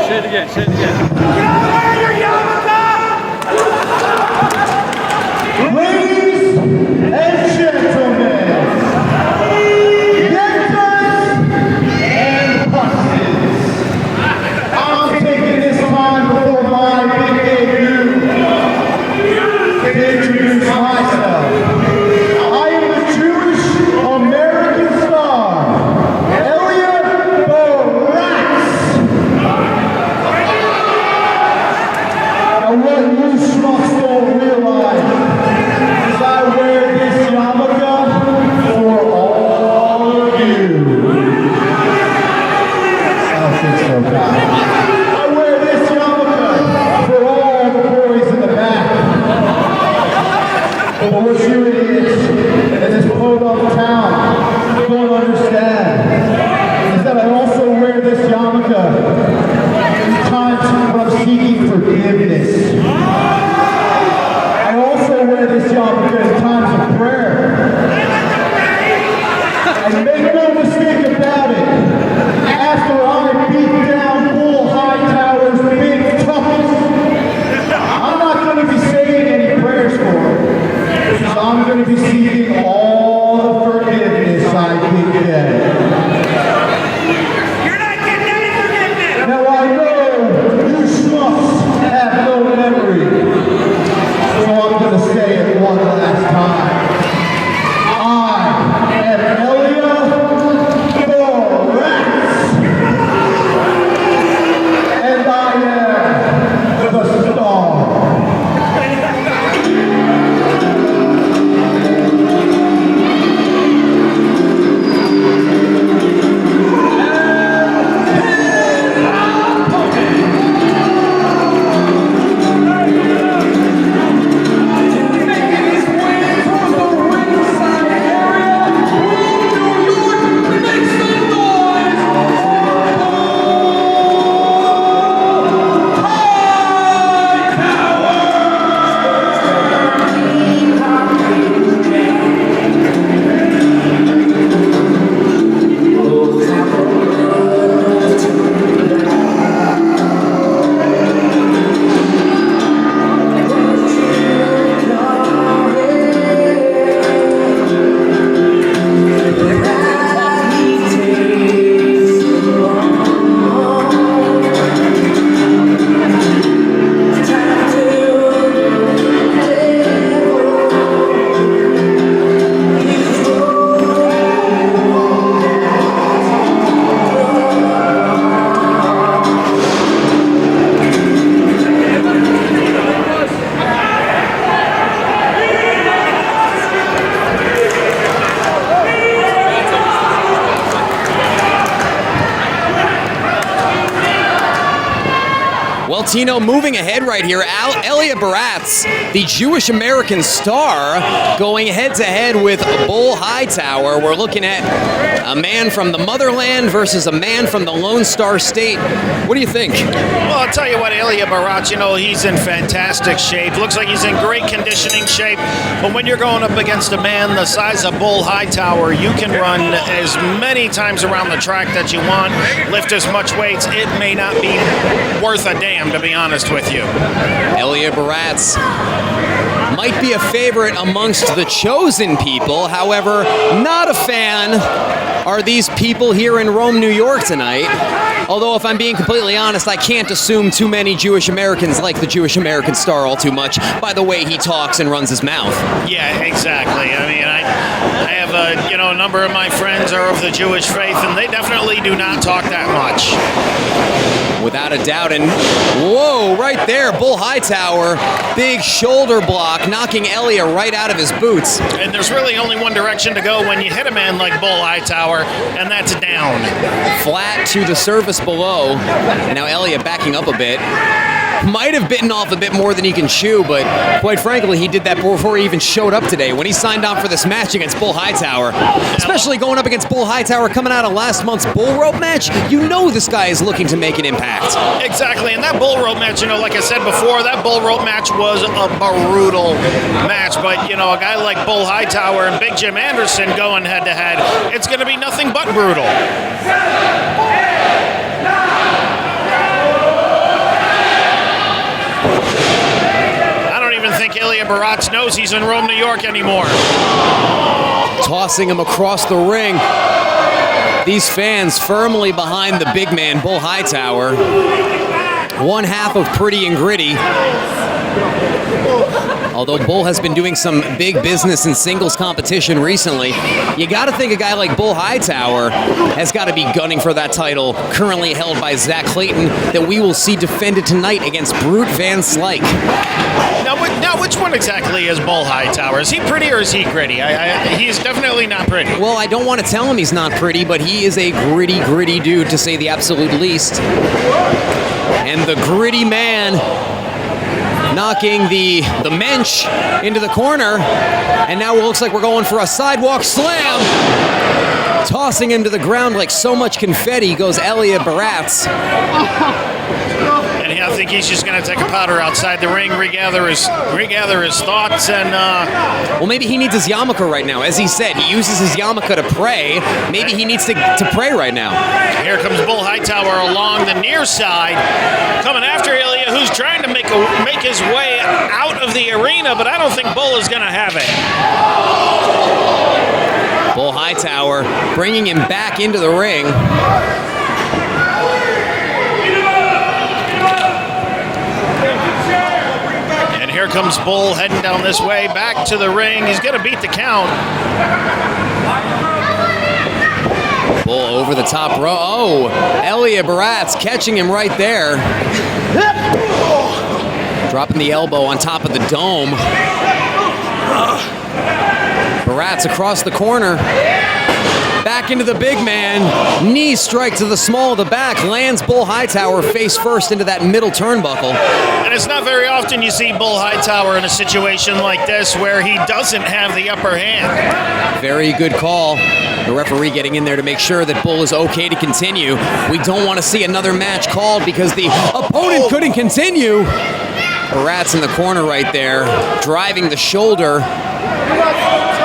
Say it again, say it again. Ladies and gentlemen, Yankas and Pussins, I'm taking this time before my big debut to introduce myself. I am the Jewish American star, Elia Baratz. Now what you schmucks don't realize is I wear this yarmulke for all of you. I don't think so, guys. I wear this yarmulke for all the boys in the back. But what you idiots in this podunk town don't understand is that I also wear this yarmulke in times when I'm seeking forgiveness. I also wear this yarmulke in times of prayer. And make no mistake about it, after I beat down Bull Hightower's big toughest, I'm not going to be saying any prayers for him, because I'm going to be seeking all the forgiveness I can get. You're not getting any forgiveness! Now I know you schmucks have no memory, so I'm going to say it one last time. I am Elia Baratz, and I am the star. Well, Tino, moving ahead right here, Elia Baratz, the Jewish American star, going head-to-head with Bull Hightower. We're looking at a man from the motherland versus a man from the Lone Star State. What do you think? Well, I'll tell you what, Elia Baratz, he's in fantastic shape. Looks like he's in great conditioning shape. But when you're going up against a man the size of Bull Hightower, you can run as many times around the track that you want, lift as much weights. It may not be worth a damn, to be honest with you. Elia Baratz might be a favorite amongst the chosen people. However, not a fan are these people here in Rome, New York tonight. Although, if I'm being completely honest, I can't assume too many Jewish Americans like the Jewish American star all too much by the way he talks and runs his mouth. Yeah, exactly. I mean, I have a number of my friends are of the Jewish faith, and they definitely do not talk that much. Without a doubt, and whoa, right there, Bull Hightower, big shoulder block, knocking Elia right out of his boots. And there's really only one direction to go when you hit a man like Bull Hightower, and that's down. Flat to the surface below. And now Elia backing up a bit. Might have bitten off a bit more than he can chew, but quite frankly, he did that before he even showed up today. When he signed on for this match against Bull Hightower, especially going up against Bull Hightower coming out of last month's bull rope match, you know this guy is looking to make an impact. Exactly, and that bull rope match, like I said before, that bull rope match was a brutal match, but, a guy like Bull Hightower and Big Jim Anderson going head-to-head, it's going to be nothing but brutal. Baratz knows he's in Rome, New York anymore. Tossing him across the ring. These fans firmly behind the big man, Bull Hightower. One half of Pretty and Gritty. Although Bull has been doing some big business in singles competition recently, you got to think a guy like Bull Hightower has got to be gunning for that title currently held by Zach Clayton that we will see defended tonight against Brute Van Slyke. Now, which one exactly is Bull Hightower? Is he pretty or is he gritty? He's definitely not pretty. Well, I don't want to tell him he's not pretty, but he is a gritty dude, to say the absolute least. And the gritty man knocking the mensch into the corner. And now it looks like we're going for a sidewalk slam. Tossing him to the ground like so much confetti goes Elia Baratz. And I think he's just going to take a powder outside the ring, regather his thoughts, and well, maybe he needs his yarmulke right now. As he said, he uses his yarmulke to pray. Maybe he needs to pray right now. Here comes Bull Hightower along the near side, coming after Elia, who's trying to make his way out of the arena, but I don't think Bull is going to have it. Bull Hightower bringing him back into the ring. Here comes Bull heading down this way, back to the ring. He's going to beat the count. Bull over the top row. Oh, Elia Baratz catching him right there. Dropping the elbow on top of the dome. Baratz across the corner. Back into the big man. Knee strike to the small of the back. Lands Bull Hightower face first into that middle turnbuckle. And it's not very often you see Bull Hightower in a situation like this where he doesn't have the upper hand. Very good call. The referee getting in there to make sure that Bull is okay to continue. We don't want to see another match called because the opponent couldn't continue. Baratz in the corner right there, driving the shoulder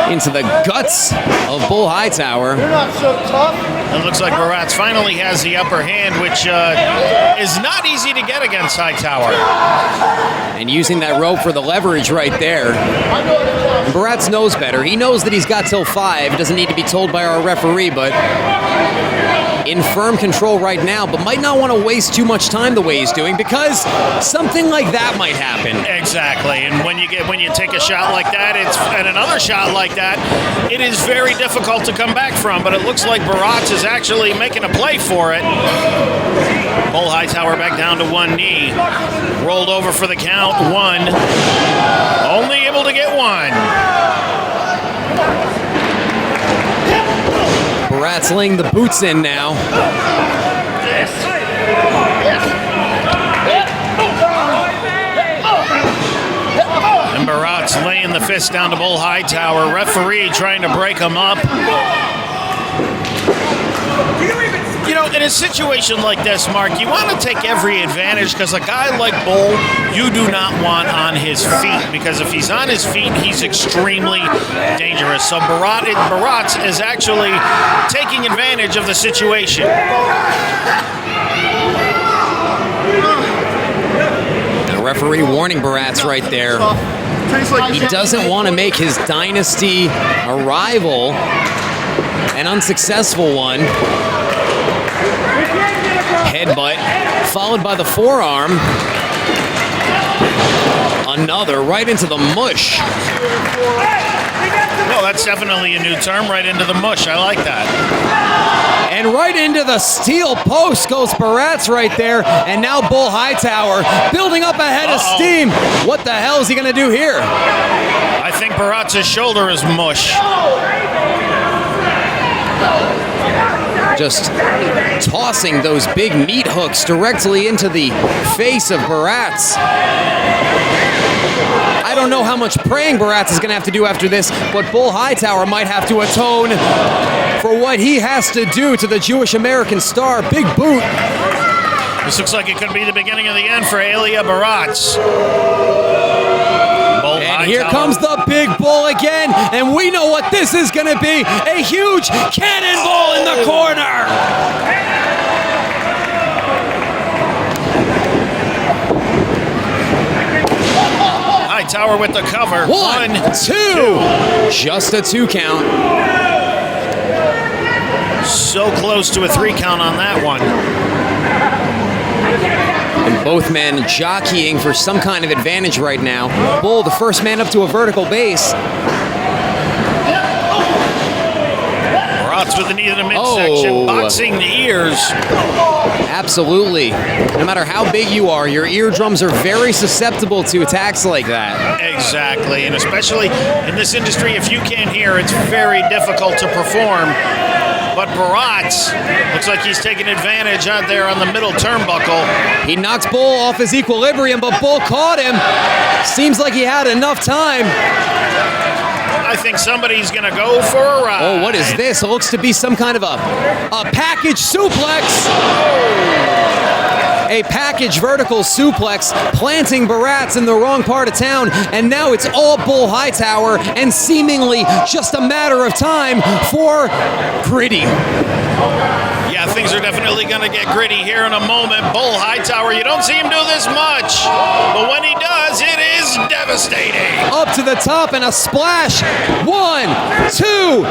into the guts of Bull Hightower. You're not so tough. It looks like Baratz finally has the upper hand, which is not easy to get against Hightower. And using that rope for the leverage right there. And Baratz knows better. He knows that he's got till 5. Doesn't need to be told by our referee, but in firm control right now, but might not want to waste too much time the way he's doing because something like that might happen. Exactly, and when you take a shot like that, and another shot like that, it is very difficult to come back from. But it looks like Baratz is actually making a play for it. Bull Hightower back down to one knee, rolled over for the count. 1, only able to get 1. Baratz laying the boots in now. And Baratz laying the fist down to Bull Hightower. Referee trying to break him up. You know, in a situation like this, Mark, you want to take every advantage because a guy like Bull, you do not want on his feet because if he's on his feet, he's extremely dangerous. So Baratz is actually taking advantage of the situation. The referee warning Baratz right there. He doesn't want to make his Dynasty arrival an unsuccessful one. Headbutt, followed by the forearm. Another right into the mush. Well, that's definitely a new term, right into the mush. I like that. And right into the steel post goes Baratz right there. And now Bull Hightower building up a head of steam. What the hell is he going to do here? I think Baratz's shoulder is mush. Just tossing those big meat hooks directly into the face of Baratz. I don't know how much praying Baratz is going to have to do after this, but Bull Hightower might have to atone for what he has to do to the Jewish American star, Big Boot. This looks like it could be the beginning of the end for Elia Baratz. And here comes the big bull again, and we know what this is going to be, a huge cannonball in the corner. Hightower with the cover. One, two. Just a 2 count. So close to a 3 count on that one. And both men jockeying for some kind of advantage right now. Bull, the first man up to a vertical base. Baratz with the knee to the midsection, boxing the ears. Absolutely. No matter how big you are, your eardrums are very susceptible to attacks like that. Exactly, and especially in this industry, if you can't hear, it's very difficult to perform. But Baratz looks like he's taking advantage out there on the middle turnbuckle. He knocks Bull off his equilibrium, but Bull caught him. Seems like he had enough time. I think somebody's going to go for a ride. Oh, what is this? It looks to be some kind of a package suplex. A package vertical suplex, planting Baratz in the wrong part of town, and now it's all Bull Hightower, and seemingly just a matter of time for Gritty. Yeah, things are definitely going to get gritty here in a moment. Bull Hightower, you don't see him do this much, but when he does, it is devastating. Up to the top and a splash. 1, 2,